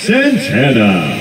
Santana.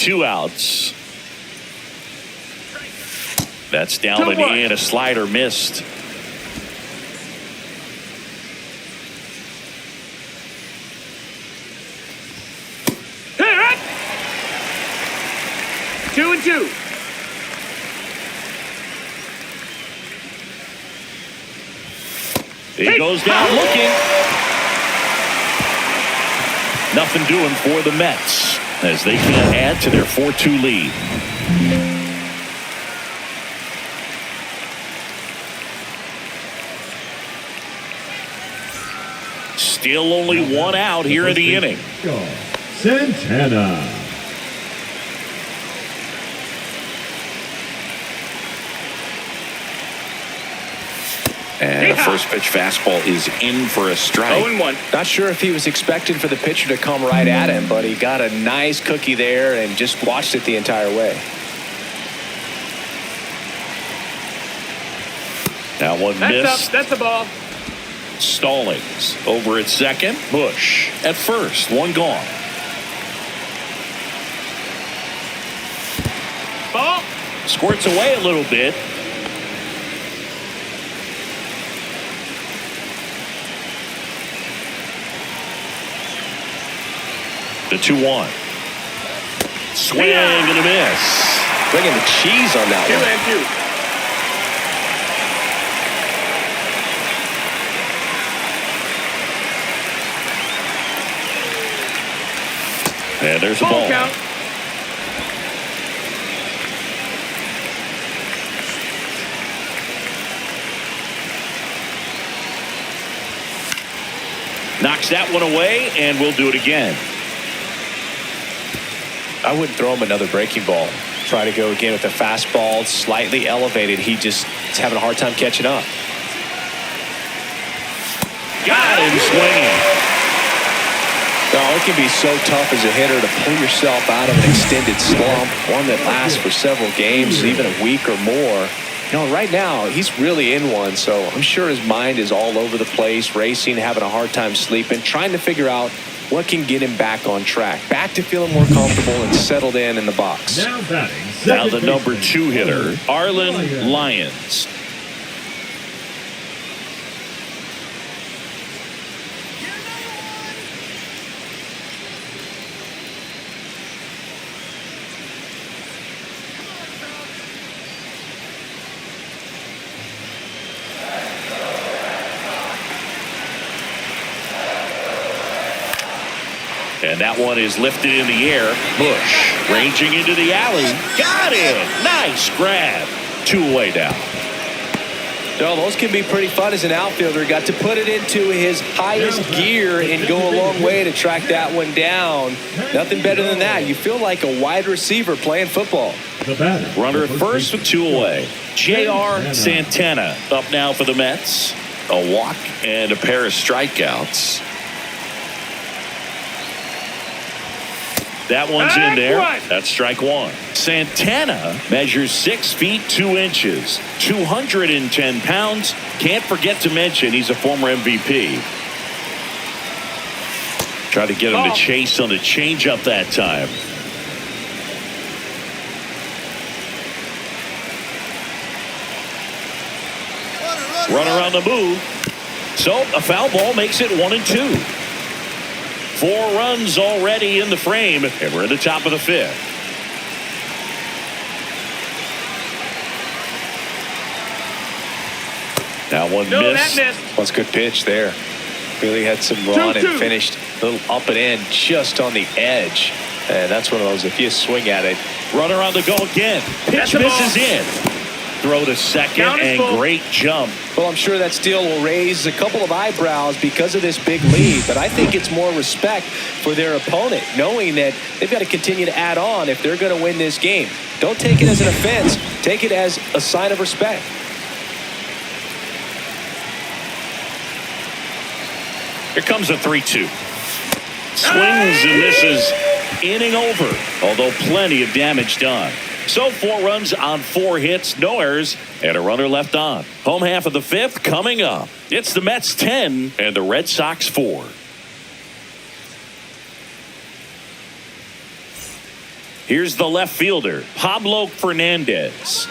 2 outs. That's down and in. A slider missed. Hit! 2-2. He goes down looking. Nothing doing for the Mets as they can't add to their 4-2 lead. Still only 1 out here in the inning. Santana. And a first pitch fastball is in for a strike. 0-1. Not sure if he was expecting for the pitcher to come right at him, but he got a nice cookie there and just watched it the entire way. That one missed. That's a ball. Stallings over at second. Bush at first. 1 gone. Ball. Squirts away a little bit. The 2-1. Swing and a miss. Bringing the cheese on that 2-2. And there's a ball. Count. Knocks that one away, and we'll do it again. I wouldn't throw him another breaking ball. Try to go again with the fastball slightly elevated. He just is having a hard time catching up. Got him swinging. Oh, it can be so tough as a hitter to pull yourself out of an extended slump, one that lasts for several games, even a week or more. You know, right now, he's really in one, so I'm sure his mind is all over the place, racing, having a hard time sleeping, trying to figure out What can get him back on track, back to feeling more comfortable and settled in the box? Now batting. Now the second number baseman, 2 hitter, Arlen Lyons. And that one is lifted in the air. Bush ranging into the alley. Got it. Nice grab. 2-away now. No, those can be pretty fun as an outfielder. Got to put it into his highest gear and go a long way to track that one down. Nothing better than that. You feel like a wide receiver playing football. The batter. Runner at first with 2 away. J.R. Santana up now for the Mets. A walk and a pair of strikeouts. That one's in there. That's strike 1. Santana measures 6 feet 2 inches, 210 pounds. Can't forget to mention he's a former MVP. Try to get him to chase on the changeup that time. Runner on the move. So a foul ball makes it 1-2. 4 runs already in the frame, and we're in the top of the 5th. That one missed. That missed. That's a good pitch there. Really had some run and finished a little up and in just on the edge. And that's one of those, if you swing at it. Runner on the go again. Pitch misses in. Throw to second and great jump. Well, I'm sure that steal will raise a couple of eyebrows because of this big lead, but I think it's more respect for their opponent, knowing that they've got to continue to add on if they're going to win this game. Don't take it as an offense. Take it as a sign of respect. Here comes a 3-2. Swings and misses. Inning over, although plenty of damage done. So 4 runs on 4 hits, no errors, and a runner left on. Home half of the 5th coming up. It's the Mets 10 and the Red Sox 4. Here's the left fielder, Pablo Fernandez.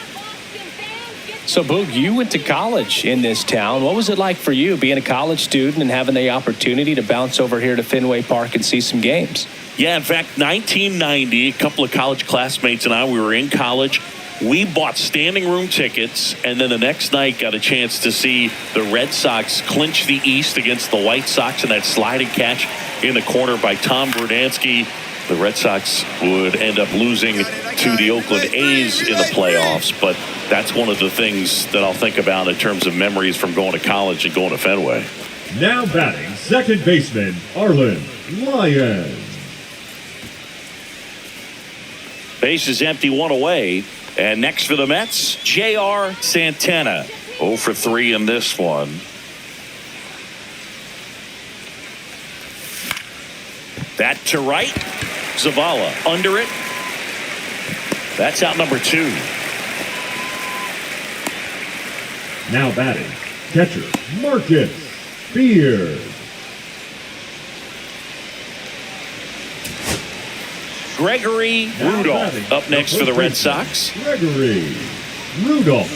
So, Boog, you went to college in this town. What was it like for you being a college student and having the opportunity to bounce over here to Fenway Park and see some games? Yeah, in fact, 1990, a couple of college classmates and I, we were in college. We bought standing room tickets, and then the next night got a chance to see the Red Sox clinch the East against the White Sox in that sliding catch in the corner by Tom Verdansky. The Red Sox would end up losing to the Oakland A's in the playoffs, but that's one of the things that I'll think about in terms of memories from going to college and going to Fenway. Now batting, second baseman, Arlen Lyons. Base is empty, 1 away. And next for the Mets, J.R. Santana. 0 for 3 in this one. That to right. Zavala under it. That's out number 2. Now batting, catcher, Marcus Beard. Gregory Rudolph up next for the Red Sox. Gregory Rudolph.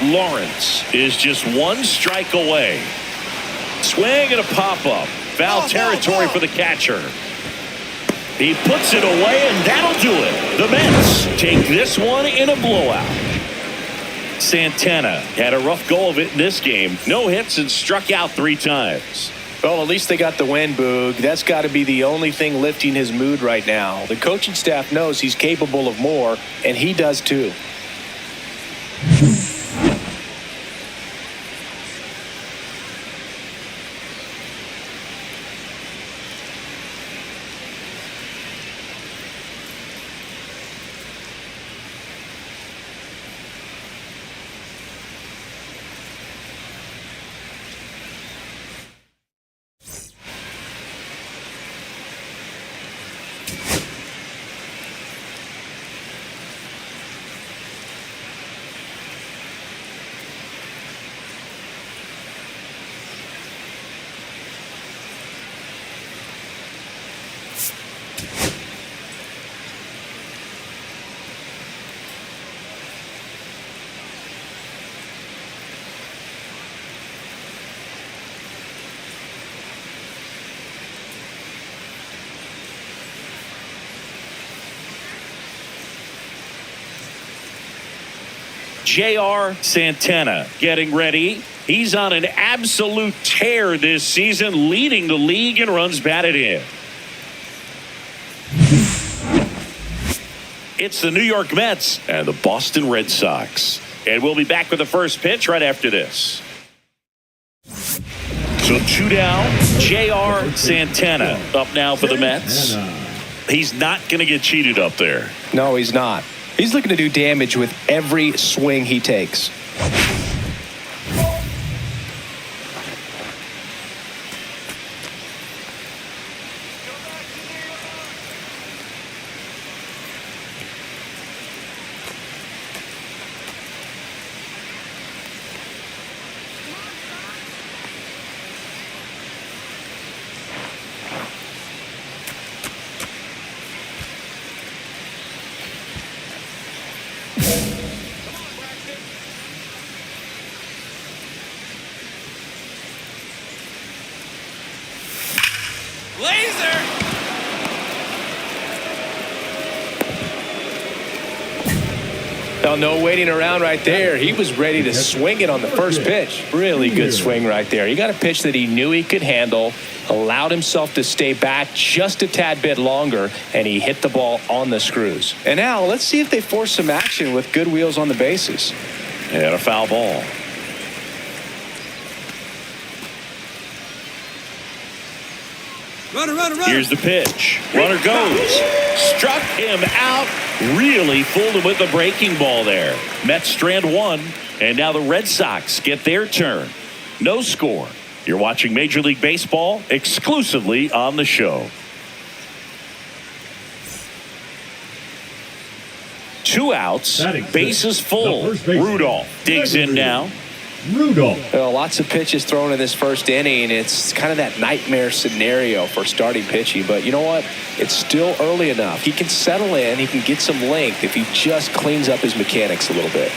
Lawrence is just 1 strike away. Swing and a pop-up. Foul territory for the catcher. He puts it away, and that'll do it. The Mets take this one in a blowout. Santana had a rough go of it in this game. No hits and struck out 3 times. Well, at least they got the win, Boog. That's got to be the only thing lifting his mood right now. The coaching staff knows he's capable of more, and he does too. J.R. Santana getting ready. He's on an absolute tear this season, leading the league in runs batted in. It's the New York Mets and the Boston Red Sox. And we'll be back with the first pitch right after this. So 2 down, J.R. Santana up now for the Mets. He's not going to get cheated up there. No, he's not. He's looking to do damage with every swing he takes. Well, no waiting around right there. He was ready to swing it on the first pitch. Really good swing right there. He got a pitch that he knew he could handle, allowed himself to stay back just a tad bit longer, and he hit the ball on the screws. And now let's see if they force some action with good wheels on the bases. And a foul ball. Runner. Here's the pitch. Runner goes. Struck him out. Really fooled him with the breaking ball there. Mets strand one, and now the Red Sox get their turn. No score. You're watching Major League Baseball exclusively on the show. 2 outs. Bases full. Rudolph digs in now. Rudolph. Well, lots of pitches thrown in this first inning. It's kind of that nightmare scenario for starting pitching. But you know what? It's still early enough. He can settle in. He can get some length if he just cleans up his mechanics a little bit.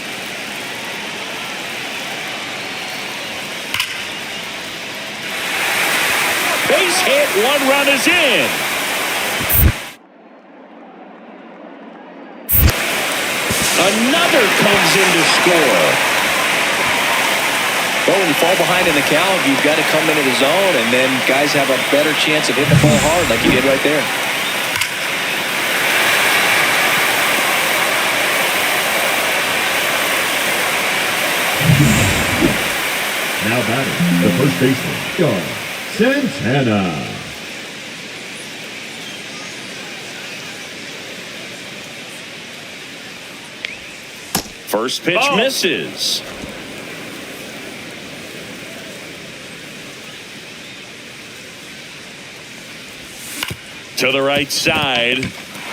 Base hit. 1 run is in. Another comes in to score. Well, when you fall behind in the count, you've got to come into the zone, and then guys have a better chance of hitting the ball hard like he did right there. Now batting, the first baseman, Santana. First pitch misses. To the right side.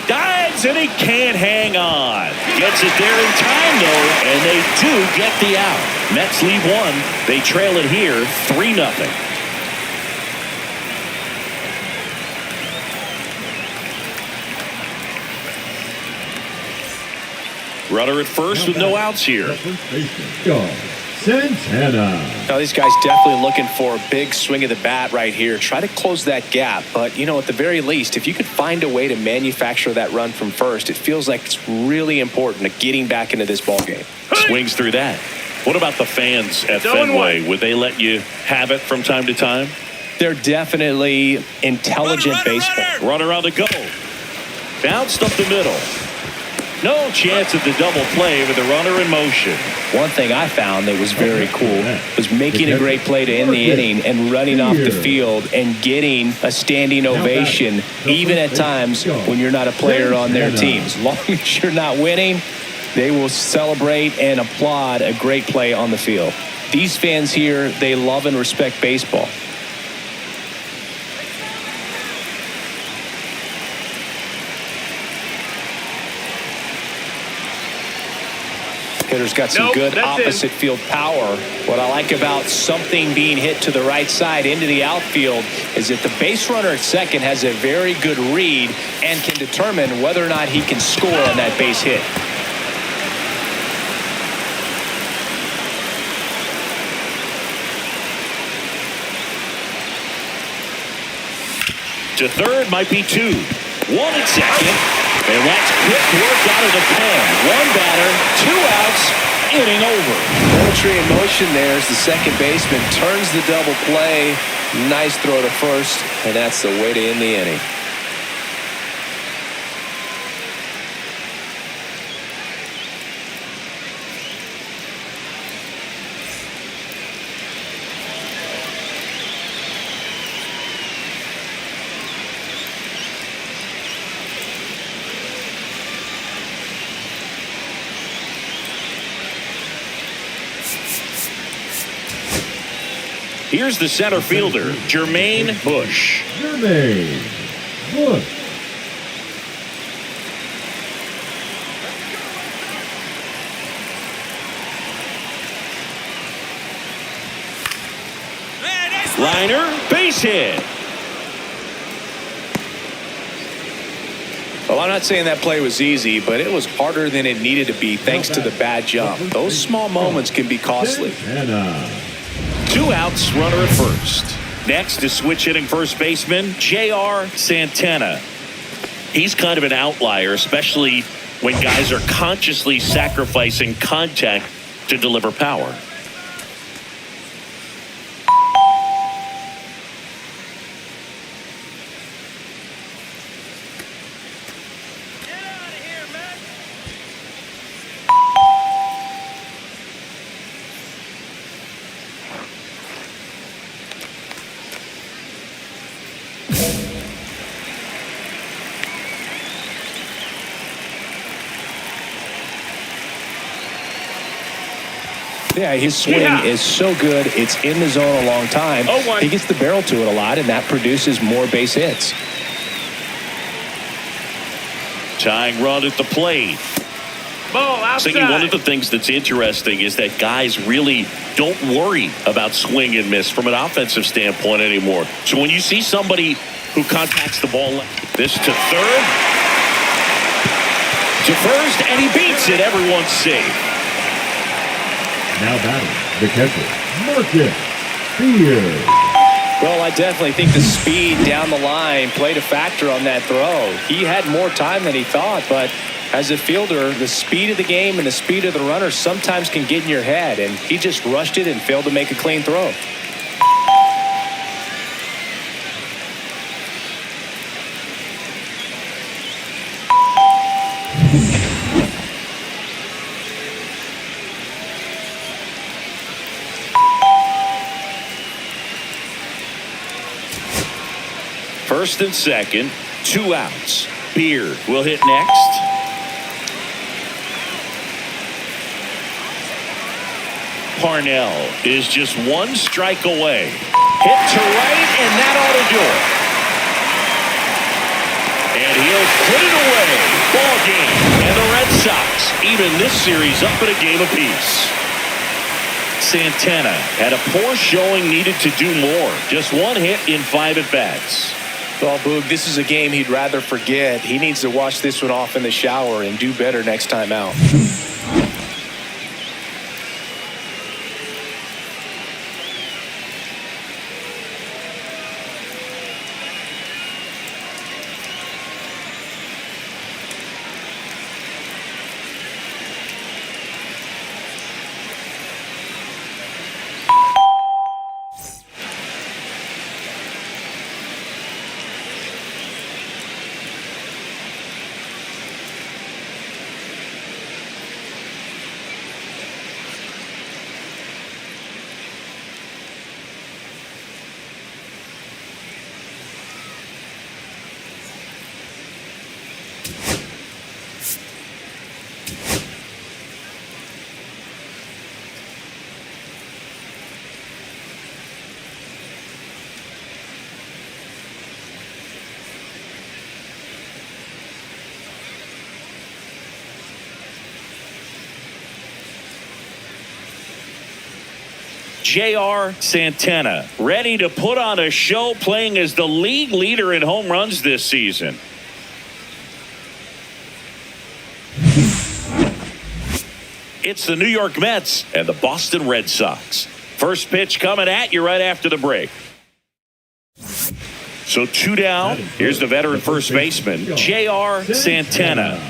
Dives and he can't hang on. Gets it there in time though, and they do get the out. Mets lead 1. They trail it here 3-0. Runner at first with no outs here. Santana. Now, these guys definitely looking for a big swing of the bat right here. Try to close that gap. But, you know, at the very least, if you could find a way to manufacture that run from first, it feels like it's really important to getting back into this ballgame. Swings through that. What about the fans at Fenway? Would they let you have it from time to time? They're definitely intelligent baseball. Runner on the go. Bounced up the middle. No chance at the double play with the runner in motion. One thing I found that was very cool was making a great play to end the inning and running off the field and getting a standing ovation, even at times when you're not a player on their team. As long as you're not winning, they will celebrate and applaud a great play on the field. These fans here, they love and respect baseball. Hitter's got some good opposite field power. What I like about something being hit to the right side into the outfield is that the base runner at second has a very good read and can determine whether or not he can score on that base hit. To third might be 2. 1 at second. And that's quick work out of the pen. 1 batter, 2 outs, inning over. Poetry in motion there as the second baseman turns the double play. Nice throw to first, and that's the way to end the inning. Here's the center fielder, Jermaine Bush. Jermaine Bush. Liner, base hit. Well, I'm not saying that play was easy, but it was harder than it needed to be thanks to the bad jump. Those small moments can be costly. Santana. 2 outs, runner at first. Next is switch hitting first baseman, J.R. Santana. He's kind of an outlier, especially when guys are consciously sacrificing contact to deliver power. Yeah, his swing is so good. It's in the zone a long time. He gets the barrel to it a lot, and that produces more base hits. Tying run at the plate. Ball outside. Thinking one of the things that's interesting is that guys really don't worry about swing and miss from an offensive standpoint anymore. So when you see somebody who contacts the ball, this to third, to first, and he beats it. Everyone's safe. Now batting, the catcher, Marcus Spears. Well, I definitely think the speed down the line played a factor on that throw. He had more time than he thought, but as a fielder, the speed of the game and the speed of the runner sometimes can get in your head, and he just rushed it and failed to make a clean throw. First and second, 2 outs. Beard will hit next. Parnell is just 1 strike away. Hit to right, and that ought to do it. And he'll put it away. Ball game. And the Red Sox even this series up at a game apiece. Santana had a poor showing, needed to do more. Just 1 hit in 5 at-bats. Well, Boog, this is a game he'd rather forget. He needs to wash this one off in the shower and do better next time out. J.R. Santana ready to put on a show, playing as the league leader in home runs this season. It's the New York Mets and the Boston Red Sox. First pitch coming at you right after the break. So 2 down. Here's the veteran first baseman, J.R. Santana.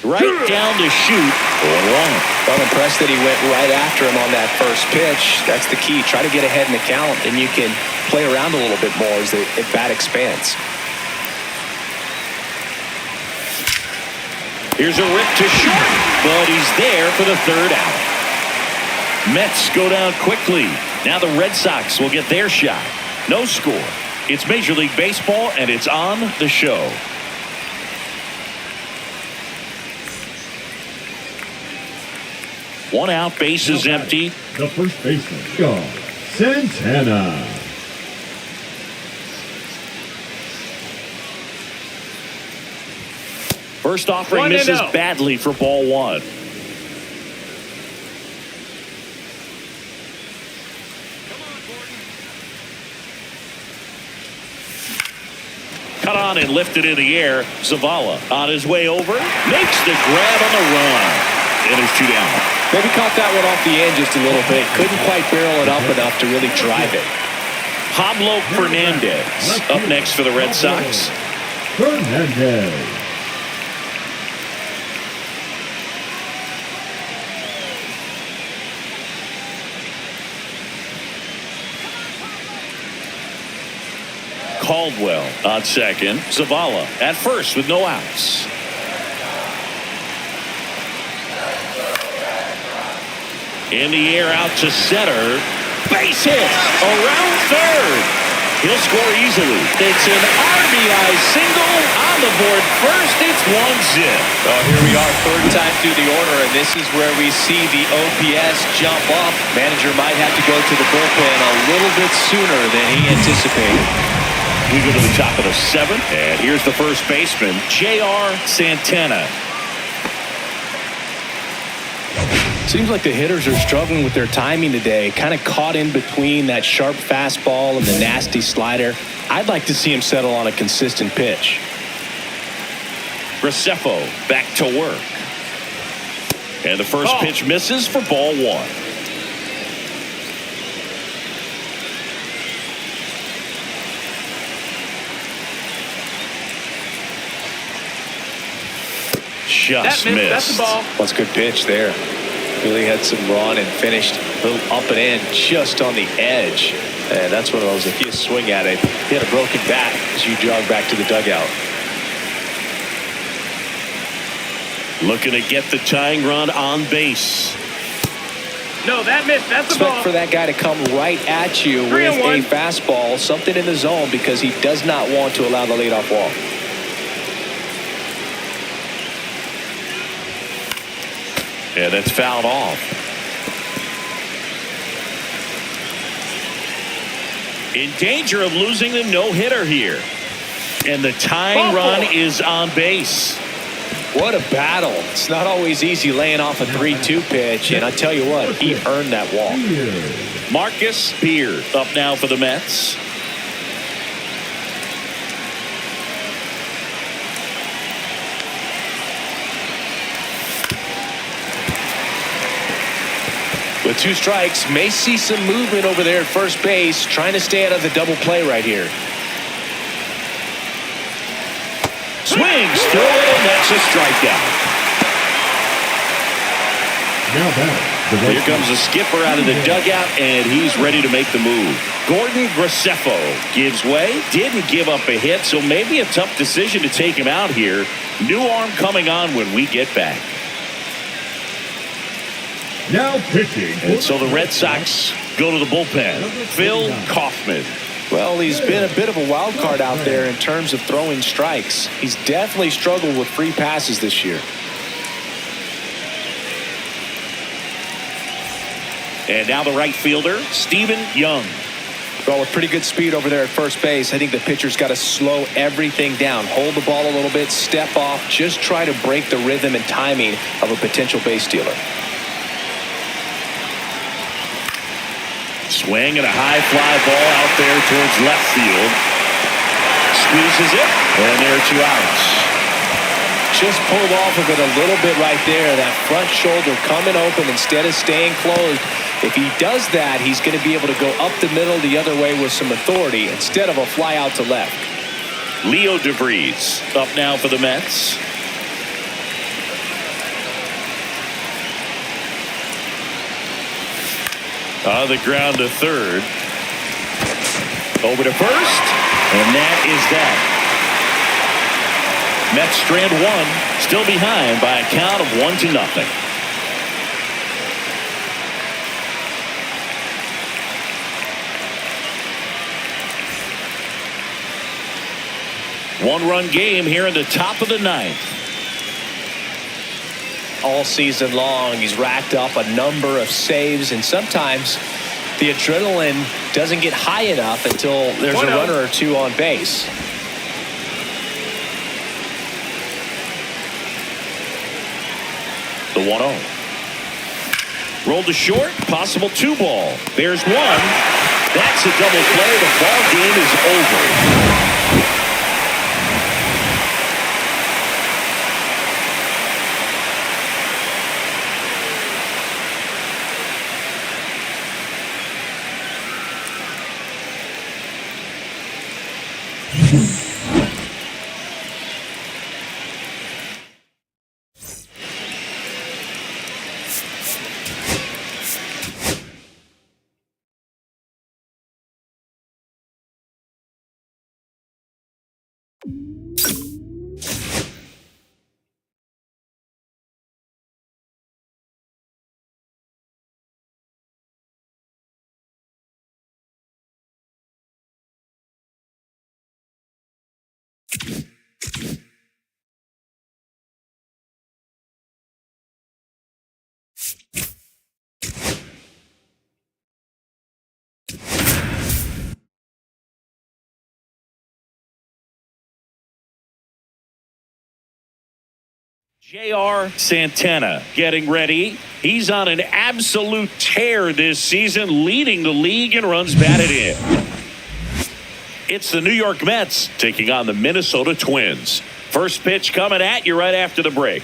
right down to shoot. 1-1. I'm impressed that he went right after him on that first pitch. That's the key. Try to get ahead in the count, and you can play around a little bit more as the at-bat expands. Here's a rip to short, but he's there for the third out. Mets go down quickly. Now the Red Sox will get their shot. No score. It's Major League Baseball, and it's on the show. One out, base is empty. The first baseman, John Santana. First offering misses badly for ball one. Cut on and lifted in the air. Zavala on his way over. Makes the grab on the run. And it's 2 down. Maybe caught that one off the end just a little bit. Couldn't quite barrel it up enough to really drive it. Pablo Fernandez up next for the Red Sox. Fernandez. Caldwell on second. Zavala at first with no outs. In the air out to center. Base hit around third. He'll score easily. It's an RBI single on the board first. It's 1-0. Oh, here we are, third time through the order, and this is where we see the OPS jump up. Manager might have to go to the bullpen a little bit sooner than he anticipated. We go to the top of the 7th, and here's the first baseman, J.R. Santana. Seems like the hitters are struggling with their timing today, kind of caught in between that sharp fastball and the nasty slider. I'd like to see him settle on a consistent pitch. Graceffo back to work. And the first pitch misses for ball one. Just missed. That's the ball. That's a good pitch there. Really had some run and finished a little up and in just on the edge. And that's one of those, if you swing at it, he had a broken bat as you jog back to the dugout. Looking to get the tying run on base. No, that missed. That's the ball. Expect for that guy to come right at you with a fastball, something in the zone, because he does not want to allow the leadoff walk. Yeah, that's fouled off. In danger of losing the no-hitter here. And the tying run is on base. What a battle. It's not always easy laying off a 3-2 pitch, and I tell you what, he earned that walk. Marcus Beard up now for the Mets. With 2 strikes, may see some movement over there at first base, trying to stay out of the double play right here. Swings through it, and that's a strikeout. Now back. Here comes the skipper out of the dugout, and he's ready to make the move. Gordon Graceffo gives way, didn't give up a hit, so maybe a tough decision to take him out here. New arm coming on when we get back. Now pitching. And so the Red Sox go to the bullpen. Phil Kaufman. Well, he's been a bit of a wild card out there in terms of throwing strikes. He's definitely struggled with free passes this year. And now the right fielder, Stephen Young. Well, with pretty good speed over there at first base, I think the pitcher's got to slow everything down. Hold the ball a little bit, step off, just try to break the rhythm and timing of a potential base stealer. Swing and a high fly ball out there towards left field. Squeezes it, and there are 2 outs. Just pulled off of it a little bit right there. That front shoulder coming open instead of staying closed. If he does that, he's going to be able to go up the middle the other way with some authority instead of a fly out to left. Leo DeVries up now for the Mets. On the ground to third. Over to first. And that is that. Mets strand one. Still behind by a count of 1-0. One-run game here in the top of the ninth. All season long, he's racked up a number of saves, and sometimes the adrenaline doesn't get high enough until there's a runner or two on base. The 1-0. Rolled to short, possible 2-ball. There's one. That's a double play. The ball game is over. J.R. Santana getting ready. He's on an absolute tear this season, leading the league in runs batted in. It's the New York Mets taking on the Minnesota Twins. First pitch coming at you right after the break.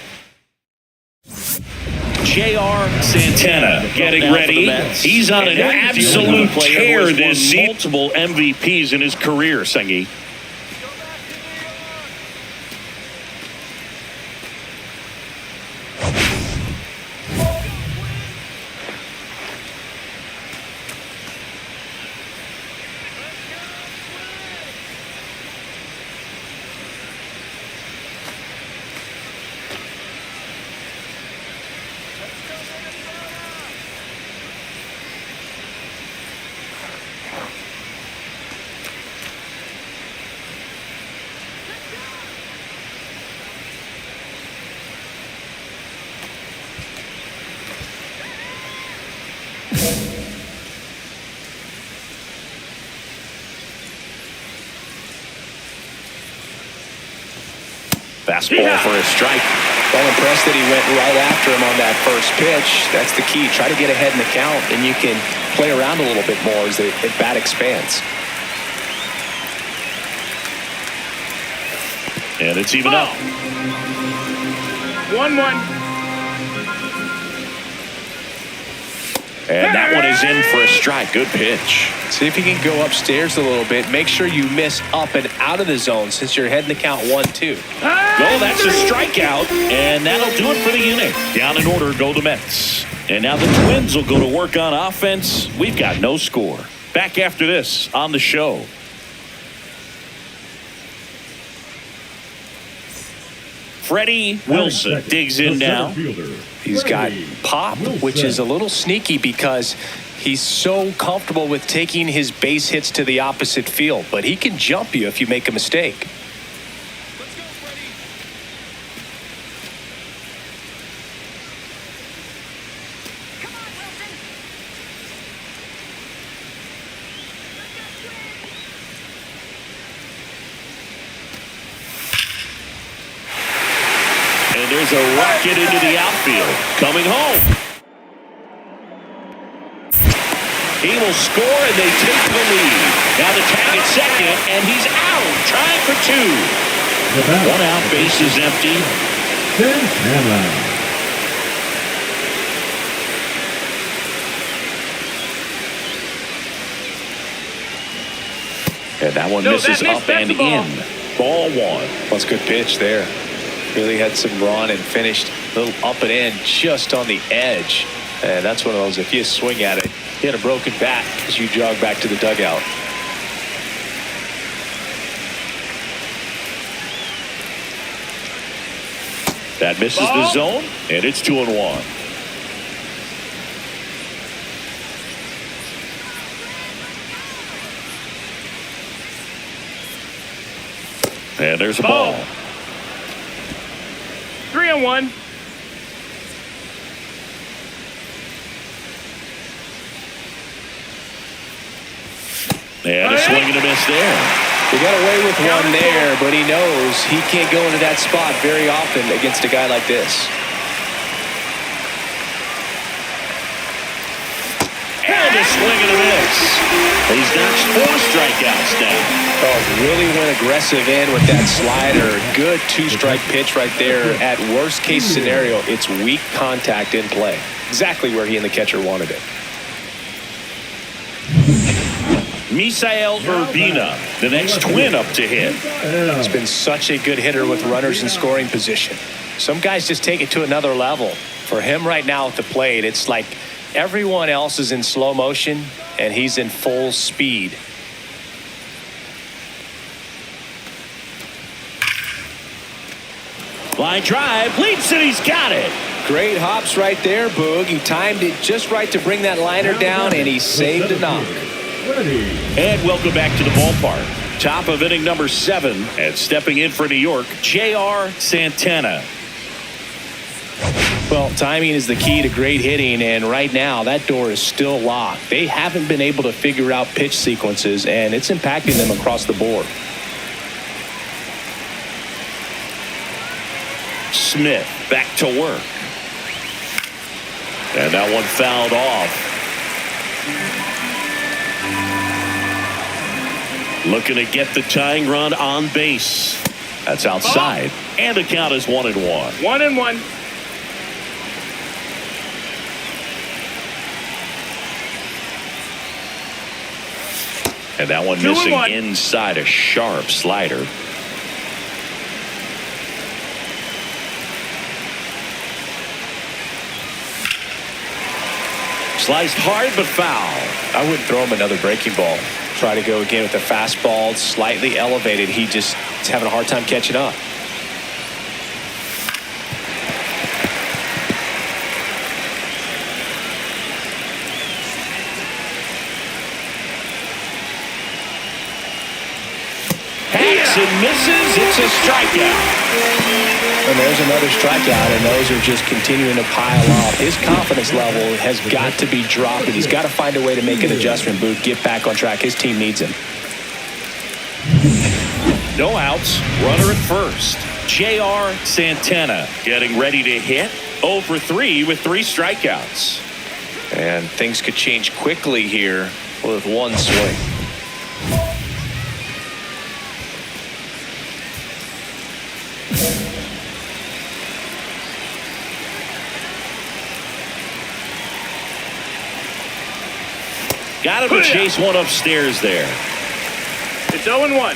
J.R. Santana getting ready. He's on an absolute tear this season. Multiple MVPs in his career, Sengi. Fastball for a strike. Well, impressed that he went right after him on that first pitch. That's the key. Try to get ahead in the count, and you can play around a little bit more as the at-bat expands. And it's even up. 1-1. And that one is in for a strike. Good pitch. See if you can go upstairs a little bit. Make sure you miss up and out of the zone since you're heading the count 1-2. Go, that's a strikeout. And that'll do it for the inning. Down in order go the Mets. And now the Twins will go to work on offense. We've got no score. Back after this on the show. Freddie Wilson digs in now. He's got pop, which is a little sneaky because he's so comfortable with taking his base hits to the opposite field. But he can jump you if you make a mistake. And there's a rocket into the outfield. Coming home. He will score, and they take the lead. Now the tag at second, and he's out. Trying for two. One out, base is empty. Santana. And that one misses up and in. Ball one. That's a good pitch there. Really had some run and finished a little up and in just on the edge. And that's one of those, if you swing at it, hit a broken bat as you jog back to the dugout. That misses the zone, and it's 2-1. And there's a ball. 3-1. And a swing and a miss there. He got away with one there, but he knows he can't go into that spot very often against a guy like this. And a swing and a miss. He's notched 4 strikeouts now. Oh, really went aggressive in with that slider. Good 2-strike pitch right there. At worst case scenario, it's weak contact in play. Exactly where he and the catcher wanted it. Misael Urbina, the next twin up to hit. He's been such a good hitter with runners in scoring position. Some guys just take it to another level. For him right now at the plate, it's like everyone else is in slow motion and he's in full speed. Line drive, leaps it, he's got it. Great hops right there, Boog. He timed it just right to bring that liner down, and he saved a knock. And welcome back to the ballpark. Top of inning number 7, and stepping in for New York, J.R. Santana. Well, timing is the key to great hitting, and right now that door is still locked. They haven't been able to figure out pitch sequences, and it's impacting them across the board. Smith back to work. And that one fouled off. Looking to get the tying run on base. That's outside. And the count is 1-1. 1-1. And that one missing inside, a sharp slider. Sliced hard but foul. I wouldn't throw him another breaking ball. Try to go again with the fastball, slightly elevated. He just is having a hard time catching up. Hacks and misses. It's a strikeout. And there's another strikeout, and those are just continuing to pile up. His confidence level has got to be dropping. He's got to find a way to make an adjustment, Boot, get back on track. His team needs him. No outs, runner at first. J.R. Santana getting ready to hit. 0 for 3 with 3 strikeouts. And things could change quickly here with one swing. Got him to chase one upstairs there. It's 0-1.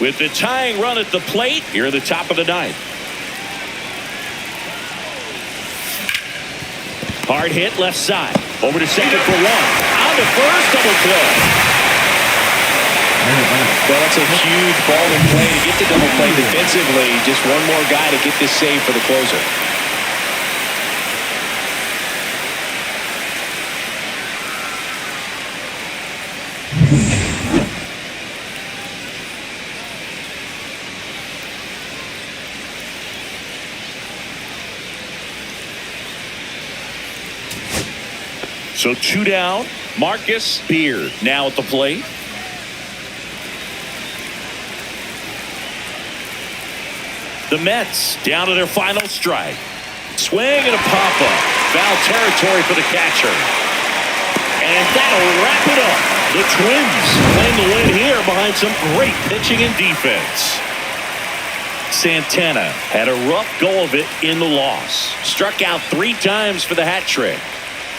With the tying run at the plate, here at the top of the 9th. Hard hit left side. Over to second for 1. On to first, double play. Well, that's a huge ball in play to get the double play defensively. Just one more guy to get this save for the closer. So 2 down. Marcus Beard now at the plate. The Mets down to their final strike. Swing and a pop-up. Foul territory for the catcher. And that'll wrap it up. The Twins claim the win here behind some great pitching and defense. Santana had a rough go of it in the loss. Struck out 3 times for the hat trick.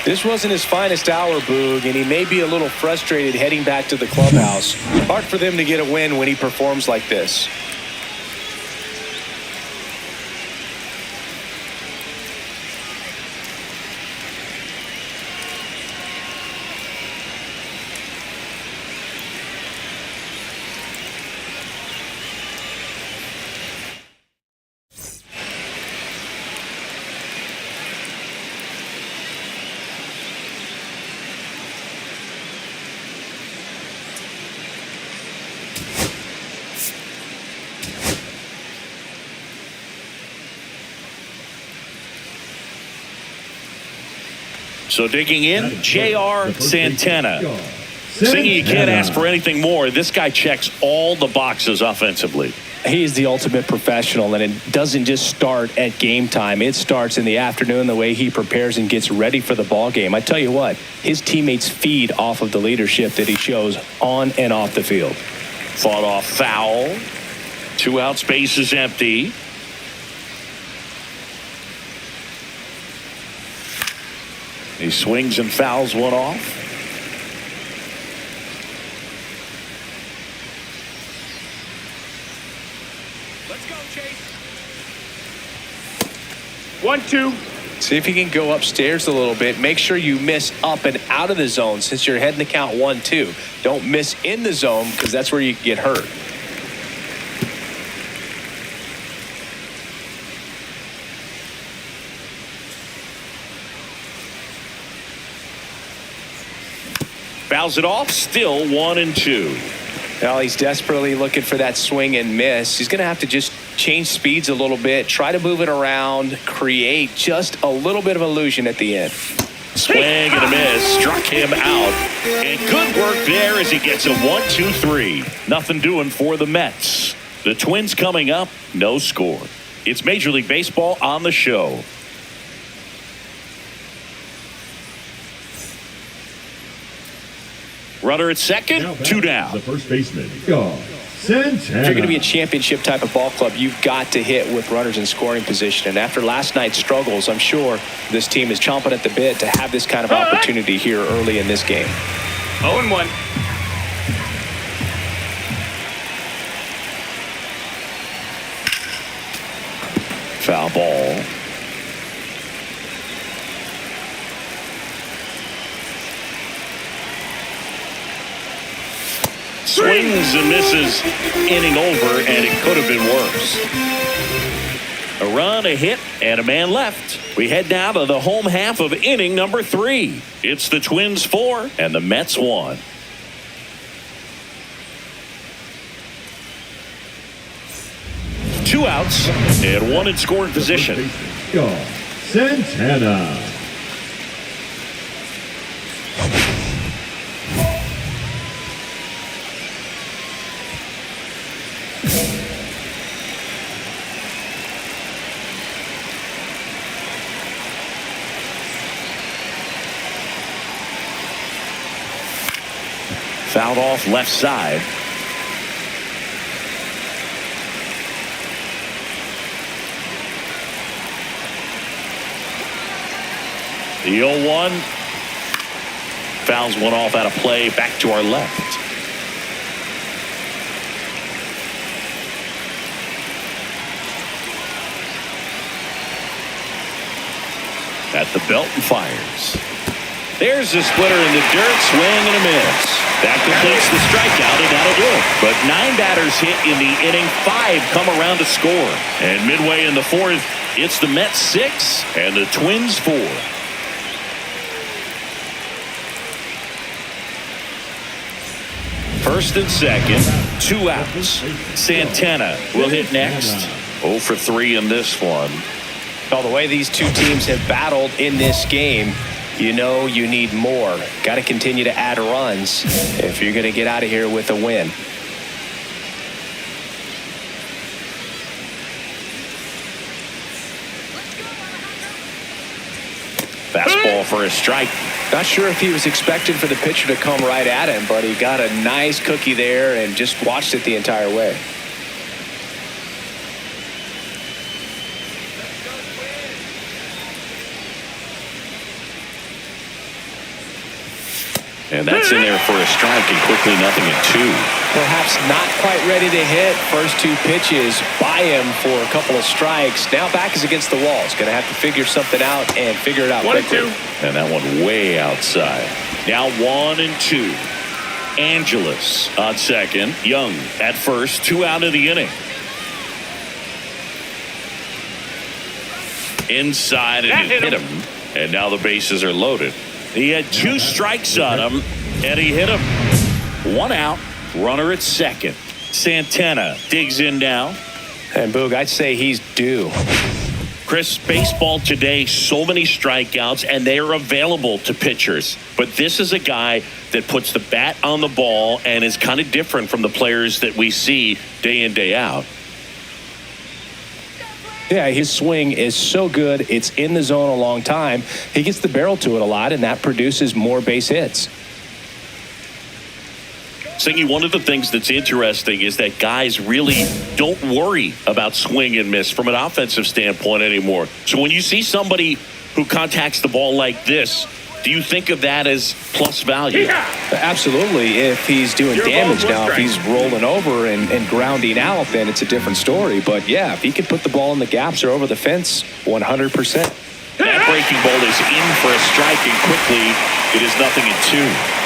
This wasn't his finest hour, Boog, and he may be a little frustrated heading back to the clubhouse. Hard for them to get a win when he performs like this. So digging in, J.R. Santana. Singing, you can't ask for anything more. This guy checks all the boxes offensively. He is the ultimate professional, and it doesn't just start at game time. It starts in the afternoon, the way he prepares and gets ready for the ball game. I tell you what, his teammates feed off of the leadership that he shows on and off the field. Fought off foul. 2 outs, base is empty. He swings and fouls one off. Let's go, Chase. 1-2. See if you can go upstairs a little bit. Make sure you miss up and out of the zone since you're heading to count 1-2. Don't miss in the zone because that's where you get hurt. Fouls it off, still 1-2. Now he's desperately looking for that swing and miss. He's going to have to just change speeds a little bit, try to move it around, create just a little bit of illusion at the end. Swing and a miss, struck him out. And good work there as he gets a 1-2-3. Nothing doing for the Mets. The Twins coming up, no score. It's Major League Baseball on the show. Runner at second, 2 down. The first baseman, Santana. If you're going to be a championship type of ball club, you've got to hit with runners in scoring position. And after last night's struggles, I'm sure this team is chomping at the bit to have this kind of opportunity here early in this game. 0-1. Foul ball. Swings and misses, inning over, and it could have been worse. A run, a hit, and a man left. We head now to the home half of inning number 3. It's the Twins 4 and the Mets 1. Two outs and one in scoring position. Santana. Fouled off left side. The 0-1. Fouls one off out of play, back to our left. At the belt and fires. There's a splitter in the dirt, swing and a miss. That completes the strikeout, and that'll do it. But 9 batters hit in the inning, 5 come around to score. And midway in the 4th, it's the Mets 6 and the Twins 4. First and second, 2 outs. Santana will hit next. 0 for 3 in this one. Well, the way these two teams have battled in this game, you know you need more. Got to continue to add runs if you're going to get out of here with a win. Fastball for a strike. Not sure if he was expecting for the pitcher to come right at him, but he got a nice cookie there and just watched it the entire way. And that's in there for a strike, and quickly 0-2. Perhaps not quite ready to hit. First 2 pitches by him for a couple of strikes. Now back is against the wall. He's going to have to figure something out and figure it out quickly. 1-2. And that one way outside. Now 1-2. Angeles on second. Young at first. 2 out of the inning. Inside, and it hit him. And now the bases are loaded. He had 2 strikes on him, and he hit him. 1 out. Runner at second. Santana digs in now. And Boog, I'd say he's due. Chris, baseball today, so many strikeouts, and they are available to pitchers. But this is a guy that puts the bat on the ball and is kind of different from the players that we see day in, day out. Yeah, his swing is so good. It's in the zone a long time. He gets the barrel to it a lot, and that produces more base hits. Singy, one of the things that's interesting is that guys really don't worry about swing and miss from an offensive standpoint anymore. So when you see somebody who contacts the ball like this, do you think of that as plus value? Yeah. Absolutely. If he's doing damage now, if he's rolling over and grounding out, then it's a different story. But yeah, if he can put the ball in the gaps or over the fence, 100%. That breaking ball is in for a strike, and quickly it is 0-2.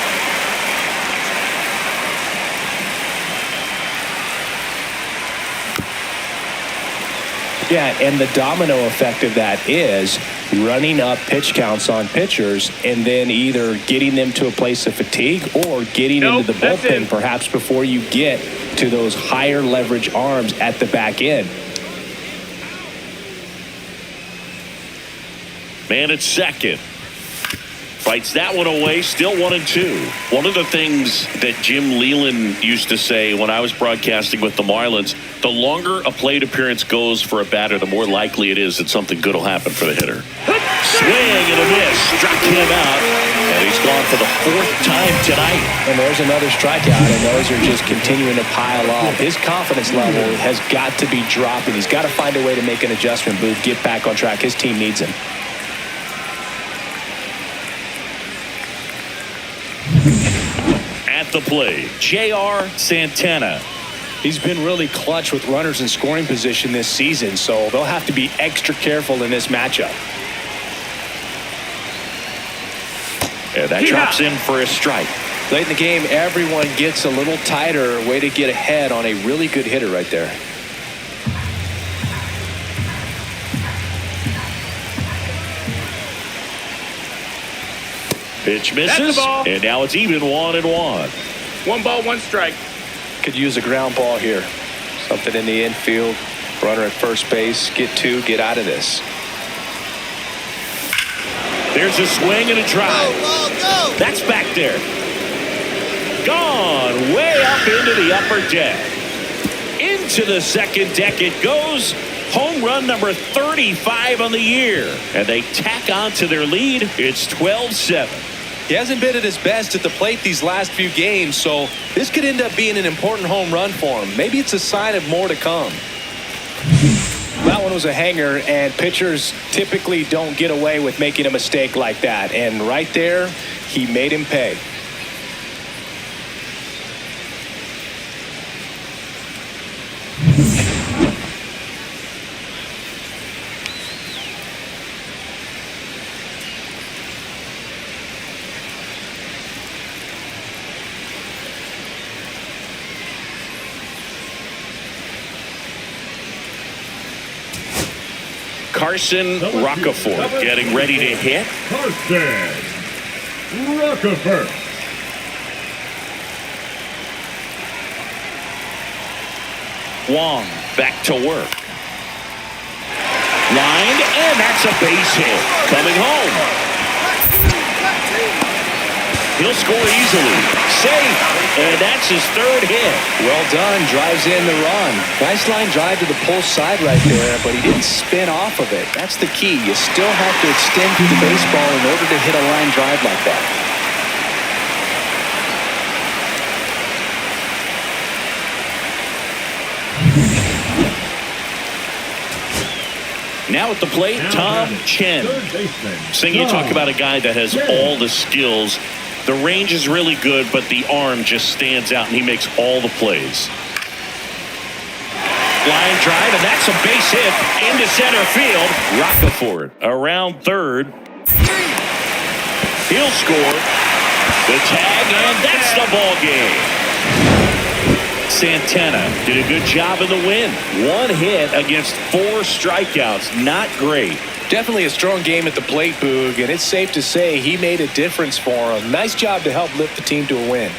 Yeah, and the domino effect of that is running up pitch counts on pitchers and then either getting them to a place of fatigue or getting into the bullpen perhaps before you get to those higher leverage arms at the back end. Man at second. Fights that one away, still 1-2. One of the things that Jim Leland used to say when I was broadcasting with the Marlins, the longer a plate appearance goes for a batter, the more likely it is that something good will happen for the hitter. Swing and a miss, struck him out, and he's gone for the 4th time tonight. And there's another strikeout, and those are just continuing to pile up. His confidence level has got to be dropping. He's got to find a way to make an adjustment, Booth, get back on track. His team needs him. At the plate, J.R. Santana. He's been really clutch with runners in scoring position this season, so they'll have to be extra careful in this matchup. And that drops in for a strike. Late in the game, everyone gets a little tighter. Way to get ahead on a really good hitter right there. Pitch misses, and now it's even 1-1. 1 ball, 1 strike. Could use a ground ball here. Something in the infield. Runner at first base. Get 2, get out of this. There's a swing and a drive. Go. That's back there. Gone way up into the upper deck. Into the second deck it goes. Home run number 35 on the year. And they tack on to their lead. It's 12-7. He hasn't been at his best at the plate these last few games, so this could end up being an important home run for him. Maybe it's a sign of more to come. That one was a hanger, and pitchers typically don't get away with making a mistake like that. And right there, he made him pay. Carson Rocafort getting ready to hit. Carson Rocafort. Wong back to work. Lined, and that's a base hit. Coming home. He'll score easily. Safe. And that's his 3rd hit. Well done. Drives in the run. Nice line drive to the pull side right there, but he didn't spin off of it. That's the key. You still have to extend through the baseball in order to hit a line drive like that. Now at the plate, Tom Chen. Sing, you talk about a guy that has all the skills. The range is really good, but the arm just stands out, and he makes all the plays. Line drive, and that's a base hit into center field. Rocafort around third. He'll score. The tag, and that's the ball game. Santana did a good job in the win. 1 hit against 4 strikeouts. Not great. Definitely a strong game at the plate, Boog, and it's safe to say he made a difference for him. Nice job to help lift the team to a win.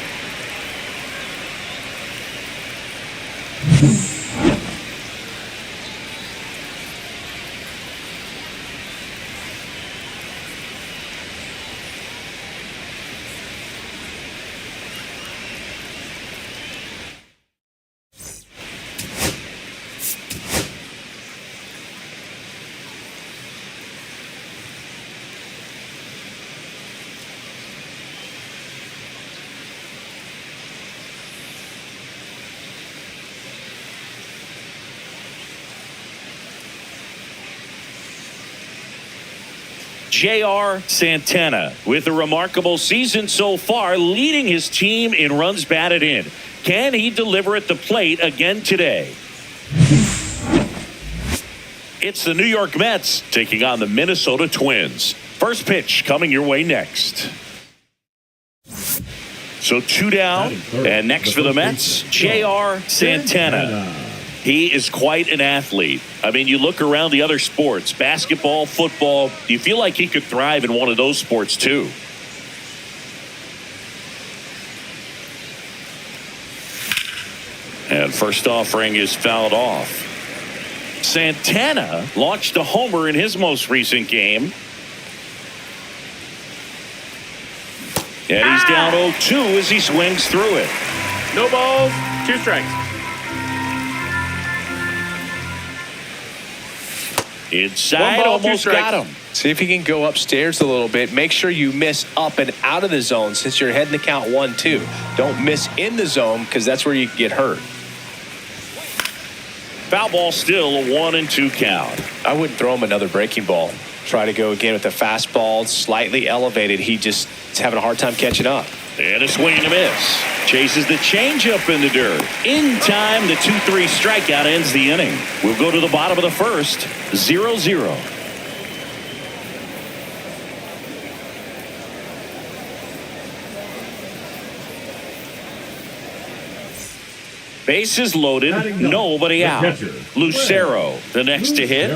J.R. Santana, with a remarkable season so far, leading his team in runs batted in. Can he deliver at the plate again today? It's the New York Mets taking on the Minnesota Twins. First pitch coming your way next. So 2 down, and next for the Mets, J.R. Santana. He is quite an athlete. I mean, you look around the other sports, basketball, football, you feel like he could thrive in one of those sports too. And first offering is fouled off. Santana launched a homer in his most recent game. And he's down 0-2 as he swings through it. No balls, 2 strikes. Inside, 1 ball, 2 almost strikes. got him. See if you can go upstairs a little bit. Make sure you miss up and out of the zone since you're heading to count 1-2. Don't miss in the zone because that's where you get hurt. Foul ball still, a 1-2 count. I wouldn't throw him another breaking ball. Try to go again with the fastball, slightly elevated. He just is having a hard time catching up. And a swing and a miss. Chases the changeup in the dirt. In time, the 2-3 strikeout ends the inning. We'll go to the bottom of the first, 0-0. Bases loaded, nobody out. Lucero, the next to hit.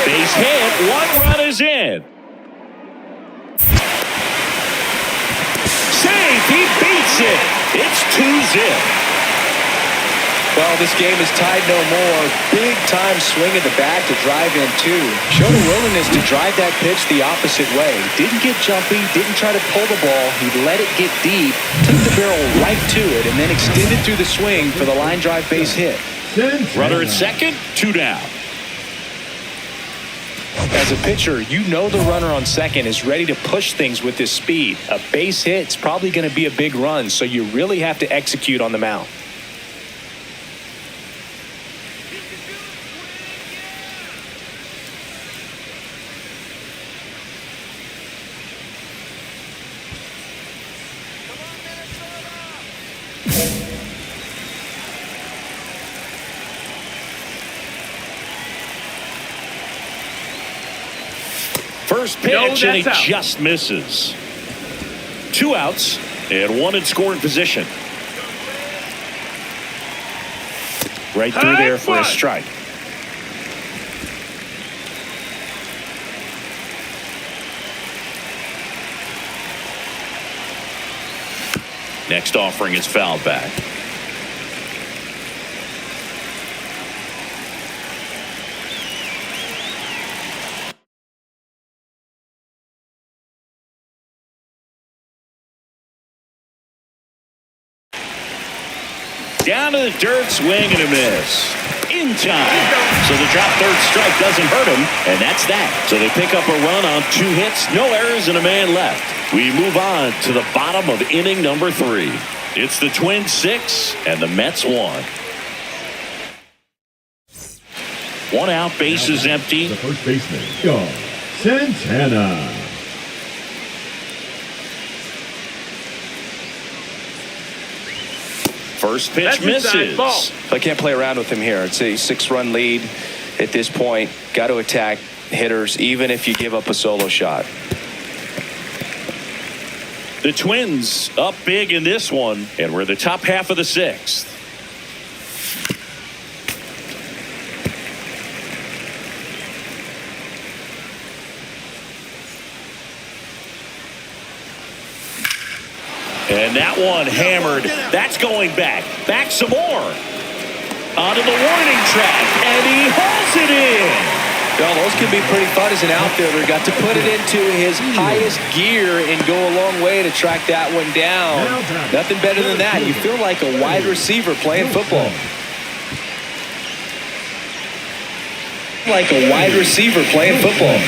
Base hit, 1 run is in. Safe, he beats it. It's 2-0. Well, this game is tied no more. Big time swing at the bat to drive in 2. Showed a willingness to drive that pitch the opposite way. Didn't get jumpy, didn't try to pull the ball. He let it get deep, took the barrel right to it, and then extended through the swing for the line drive base hit. Runner at second, 2 down. As a pitcher, you know the runner on second is ready to push things with his speed. A base hit's probably going to be a big run, so you really have to execute on the mound. First pitch, and he just misses. 2 outs and 1 in scoring position. Right through there for a strike. Next offering is fouled back. Down to the dirt, swing and a miss. In time. So the drop third strike doesn't hurt him, and that's that. So they pick up a run on 2 hits, no errors, and a man left. We move on to the bottom of inning number 3. It's the Twins 6 and the Mets 1. 1 out, bases empty. The first baseman, J.R. Santana. First pitch misses. I can't play around with him here. It's a 6-run lead at this point. Got to attack hitters even if you give up a solo shot. The Twins up big in this one, and we're the top half of the 6th. And that one hammered. That's going back. Back some more. Onto the warning track. And he hauls it in. Well, those can be pretty fun as an outfielder. Got to put it into his highest gear and go a long way to track that one down. Nothing better than that. You feel like a wide receiver playing football. Like a wide receiver playing football.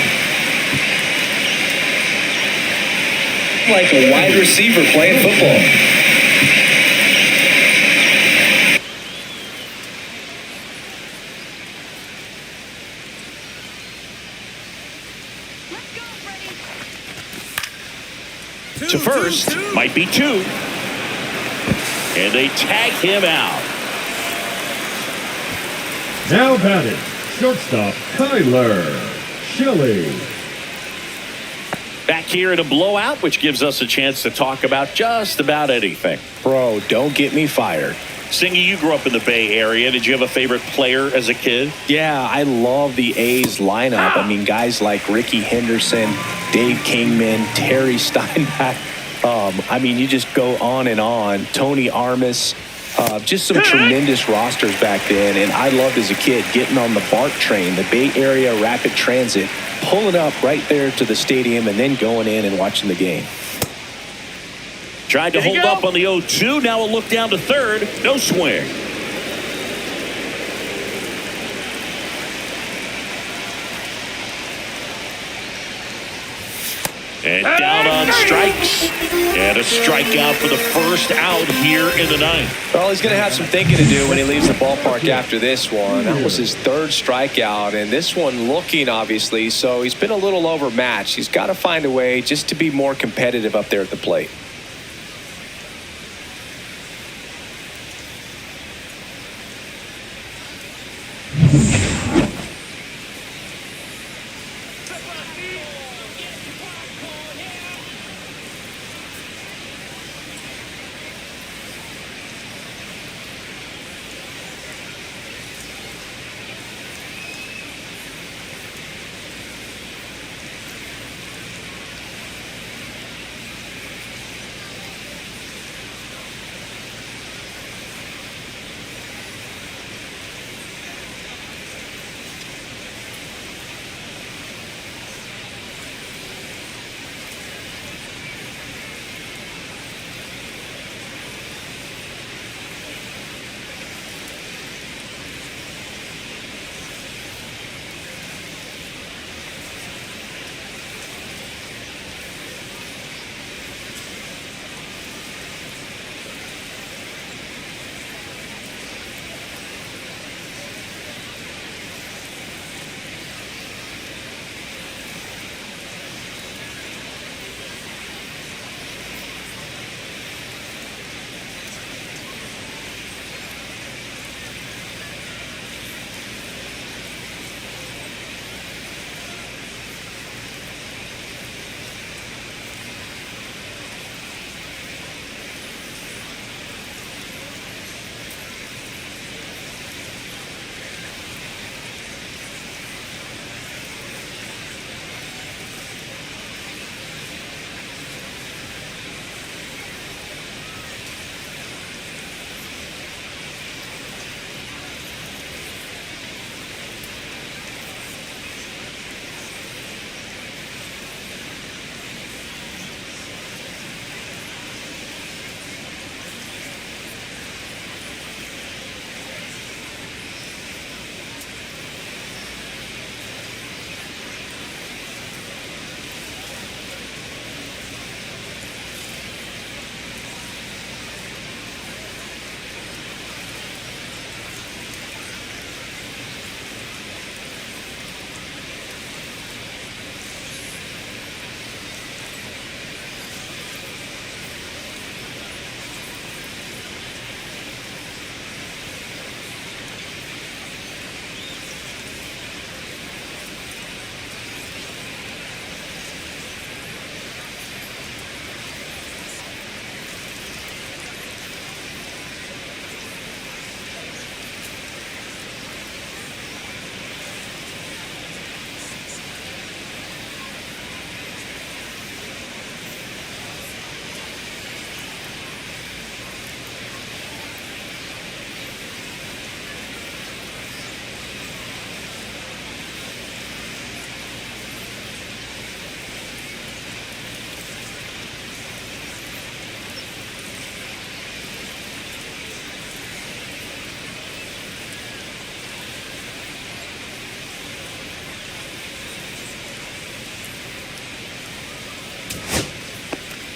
Like a wide receiver playing football. To first, might be two. And they tag him out. Now batting, shortstop Kyler Shelley. Back here in a blowout, which gives us a chance to talk about just about anything. Bro, don't get me fired. Singy, you grew up in the Bay Area. Did you have a favorite player as a kid? Yeah, I love the A's lineup. I mean, guys like Ricky Henderson, Dave Kingman, Terry Steinbach. I mean, you just go on and on. Tony Armas. Just some tremendous rosters back then. And I loved as a kid getting on the BART train, the Bay Area Rapid Transit, pulling up right there to the stadium and then going in and watching the game. Tried to hold up on the 0-2. Now a look down to third. No swing. And down on strikes. And a strikeout for the first out here in the ninth. Well, he's going to have some thinking to do when he leaves the ballpark after this one. That was his third strikeout, and this one looking, obviously, so he's been a little overmatched. He's got to find a way just to be more competitive up there at the plate.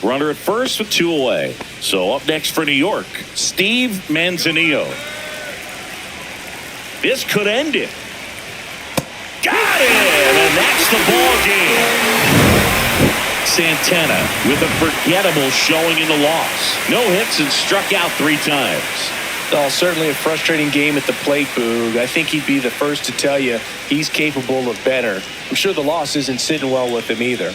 Runner at first with 2 away. So up next for New York, Steve Manzanillo. This could end it. Got it! And that's the ball game. Santana with a forgettable showing in the loss. No hits and struck out 3 times. Oh, certainly a frustrating game at the plate, Boog. I think he'd be the first to tell you he's capable of better. I'm sure the loss isn't sitting well with him either.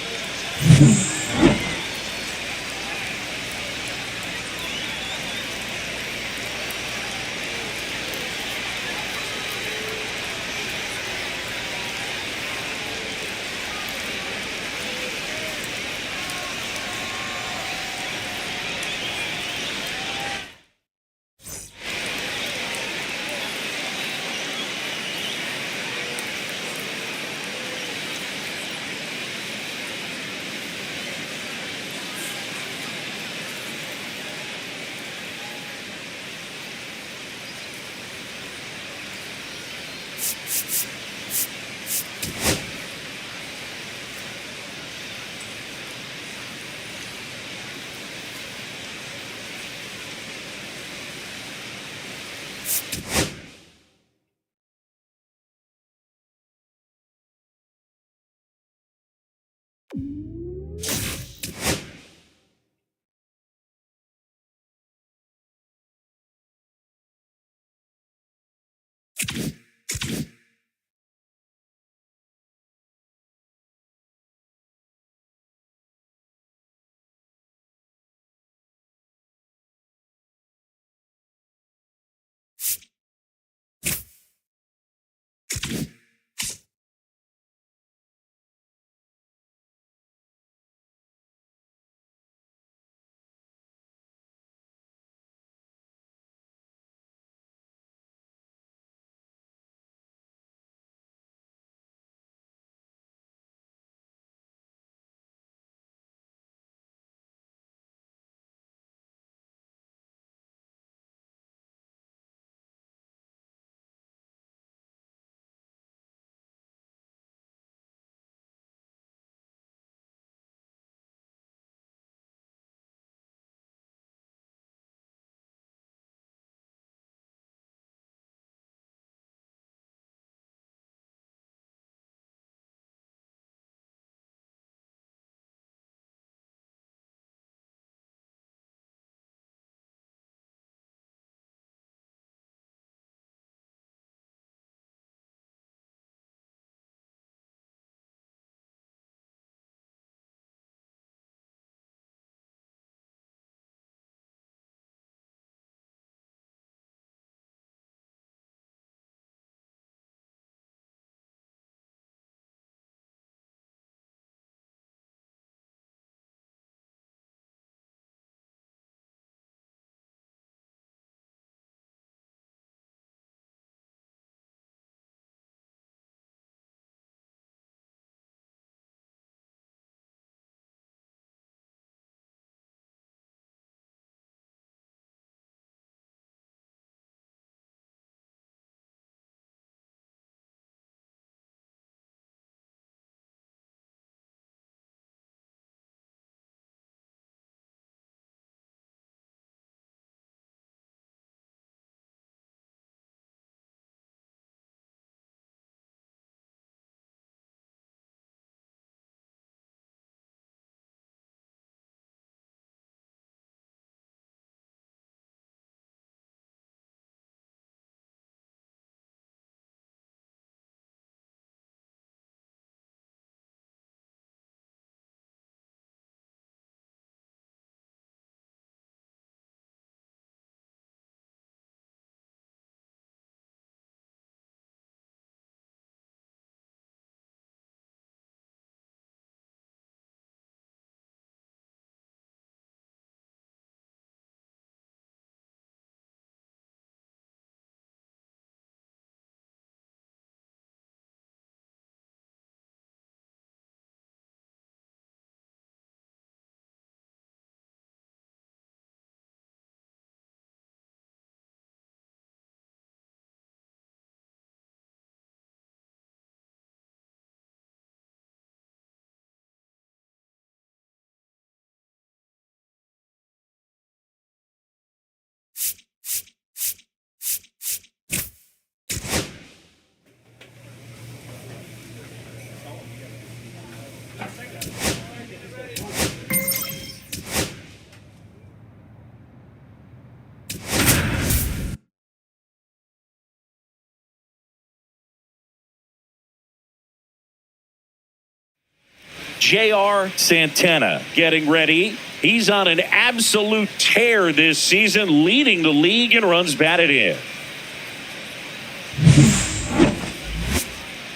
J.R. Santana getting ready. He's on an absolute tear this season, leading the league in runs batted in.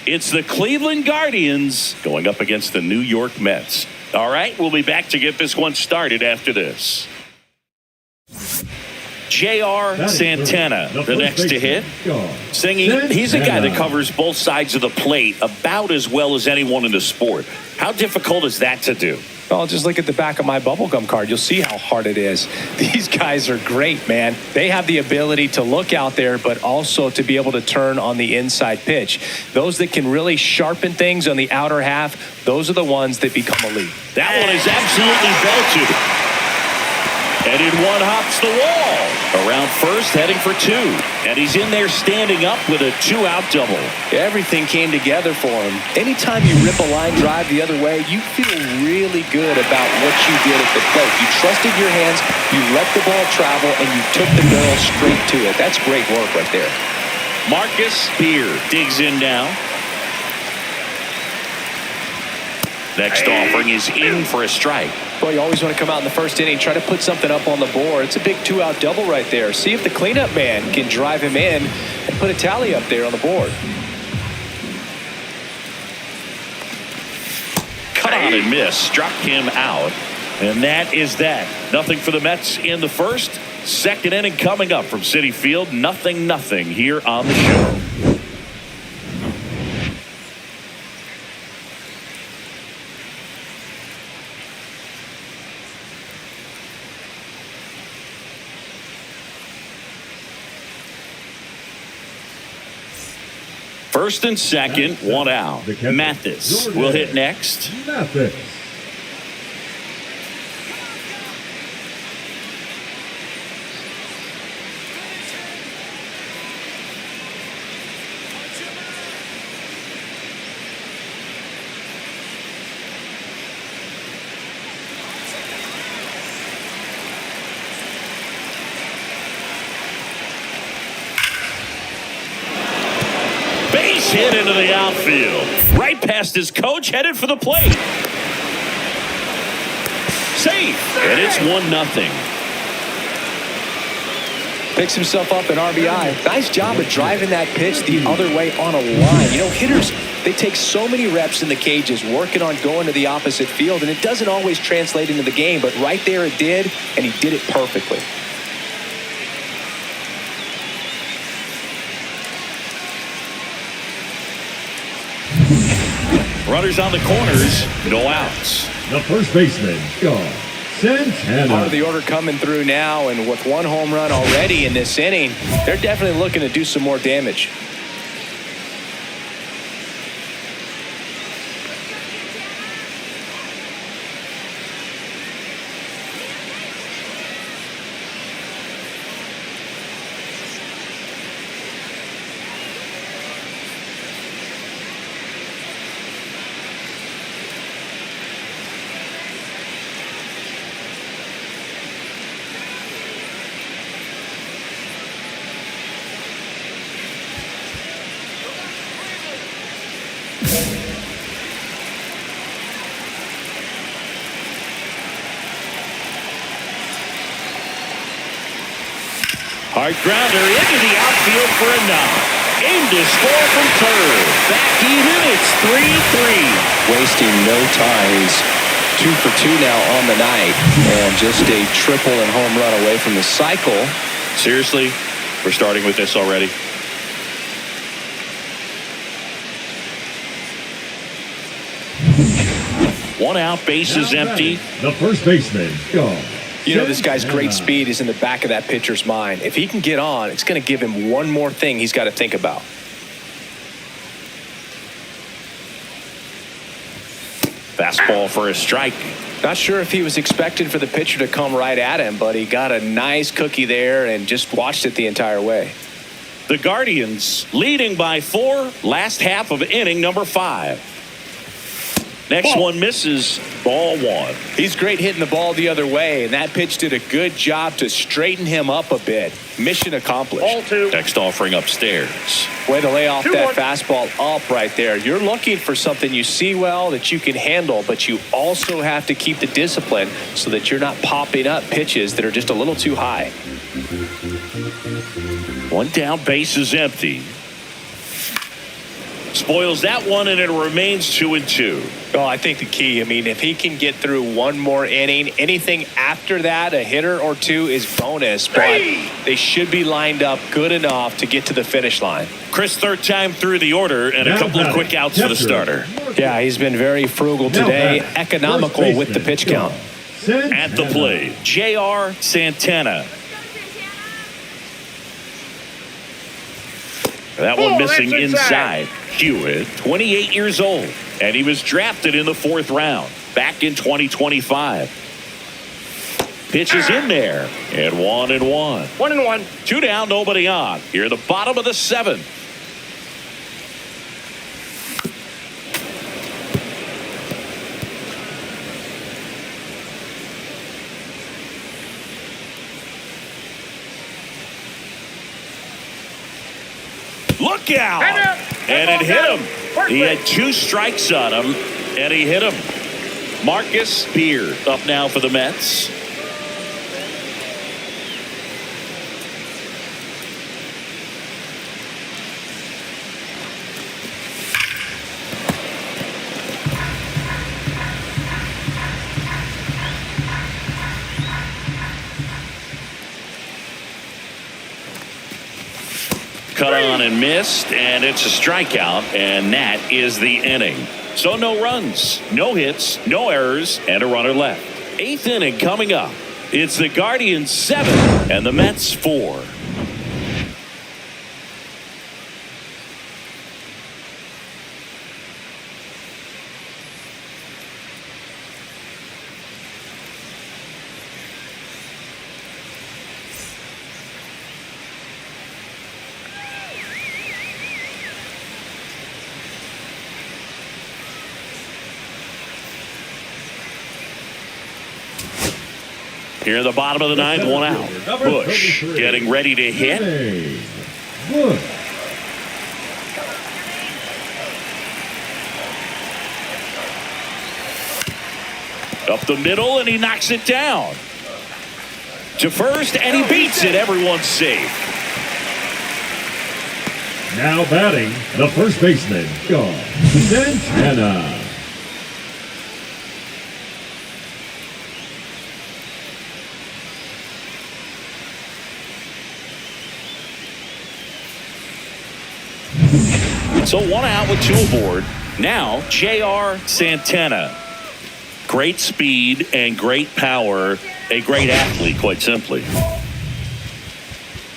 It's the Cleveland Guardians going up against the New York Mets. All right, we'll be back to get this one started after this. J.R. Santana, the next to hit. Singing, he's a guy that covers both sides of the plate about as well as anyone in the sport. How difficult is that to do? Well, just look at the back of my bubblegum card. You'll see how hard it is. These guys are great, man. They have the ability to look out there, but also to be able to turn on the inside pitch. Those that can really sharpen things on the outer half, those are the ones that become elite. That one is absolutely belted. And in one hops the wall. Around first, heading for two. And he's in there standing up with a two-out double. Everything came together for him. Anytime you rip a line drive the other way, you feel really good about what you did at the plate. You trusted your hands, you let the ball travel, and you took the barrel straight to it. That's great work right there. Marcus Beer digs in now. Next offering is in for a strike. Well, you always want to come out in the first inning, try to put something up on the board. It's a big two-out double right there. See if the cleanup man can drive him in and put a tally up there on the board. Cut on and miss. Struck him out. And that is that. Nothing for the Mets in the first. Second inning coming up from Citi Field. 0-0 here on the show. First and second, one out. Mathis will hit next. Mathis. Base hit into the outfield. Right past his coach, headed for the plate. Safe. And it's 1-0. Picks himself up an RBI. Nice job of driving that pitch the other way on a line. You know, hitters, they take so many reps in the cages working on going to the opposite field, and it doesn't always translate into the game, but right there it did, and he did it perfectly. Runners on the corners, no outs. The first baseman, Santana. Part of the order coming through now, and with one home run already in this inning, they're definitely looking to do some more damage. Hard grounder into the outfield for a knock. Aim to score from third. Back even, it's 3-3. Wasting no time. He's 2 for 2 now on the night, and just a triple and home run away from the cycle. Seriously, we're starting with this already. One out, base is empty. The first baseman, You know, this guy's great speed is in the back of that pitcher's mind. If he can get on, it's going to give him one more thing he's got to think about. Fastball for a strike. Not sure if he was expected for the pitcher to come right at him, but he got a nice cookie there and just watched it the entire way. The Guardians leading by 4, last half of inning number 5. Next one misses. Ball 1. He's great hitting the ball the other way, and that pitch did a good job to straighten him up a bit. Mission accomplished. Ball 2. Next offering upstairs. Way to lay off 2-1. that fastball up right there. You're looking for something you see well that you can handle, but you also have to keep the discipline so that you're not popping up pitches that are just a little too high. One down, base is empty. Spoils that one, and it remains 2-2. Oh, I think the key, if he can get through one more inning, anything after that, a hitter or two is bonus, but they should be lined up good enough to get to the finish line. Chris, third time through the order, and a couple of quick outs for the starter. Yeah, he's been very frugal today, economical with the pitch count. At the plate, J.R. Santana. That one missing inside. Hewitt, 28 years old, and he was drafted in the 4th round back in 2025. Pitches in there, and 1-1. 1-1. 2 down, nobody on. Here at the bottom of the 7th. Look out! And it hit him. He had 2 strikes on him, and he hit him. Marcus Beard up now for the Mets. Cut on and missed, and it's a strikeout, and that is the inning. So no runs, no hits, no errors, and a runner left. 8th inning coming up. It's the Guardians 7 and the Mets 4. Here at the bottom of the 9th, 1 out. Bush getting ready to hit. Bush. Up the middle, and he knocks it down. To first, and he beats it. Everyone's safe. Now batting, the first baseman, Santana. So 1 out with 2 aboard. Now, J.R. Santana. Great speed and great power. A great athlete, quite simply.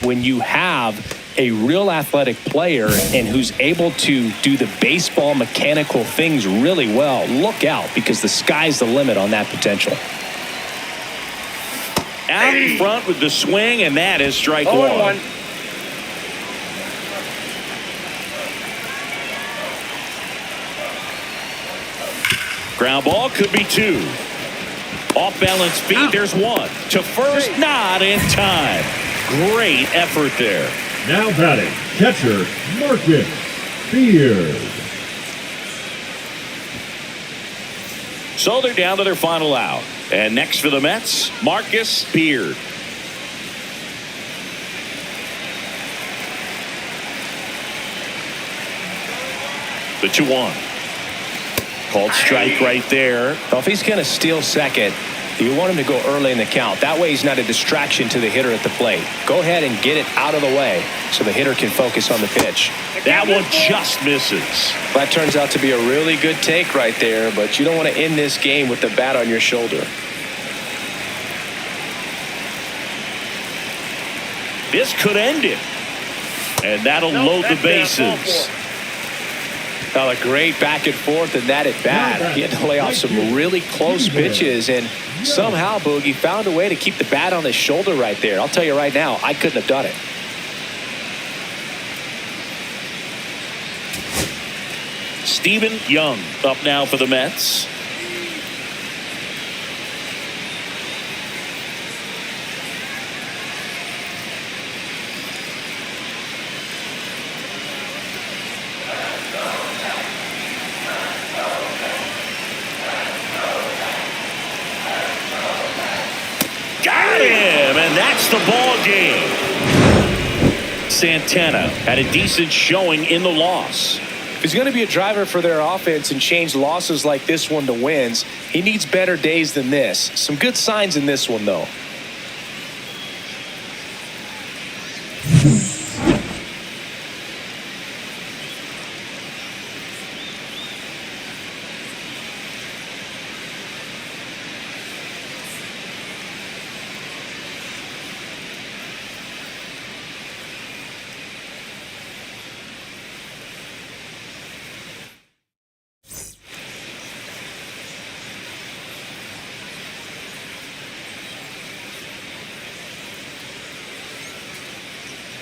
When you have a real athletic player and who's able to do the baseball mechanical things really well, look out, because the sky's the limit on that potential. Out in front with the swing, and that is strike 1. Ground ball could be 2. Off balance feet, there's 1. To first, not in time. Great effort there. Now batting, catcher, Marcus Beard. So they're down to their final out. And next for the Mets, Marcus Beard. The 2-1. Called strike right there. Well, if he's going to steal second, you want him to go early in the count. That way he's not a distraction to the hitter at the plate. Go ahead and get it out of the way so the hitter can focus on the pitch. That one just misses. That turns out to be a really good take right there, but you don't want to end this game with the bat on your shoulder. This could end it. And that'll load the bases. Well, a great back and forth and that at bat. He had to lay off some really close pitches, and somehow Boogie found a way to keep the bat on his shoulder right there. I'll tell you right now, I couldn't have done it. Stephen Young up now for the Mets. Got him, and that's the ball game. Santana had a decent showing in the loss. If he's going to be a driver for their offense and change losses like this one to wins, he needs better days than this. Some good signs in this one, though.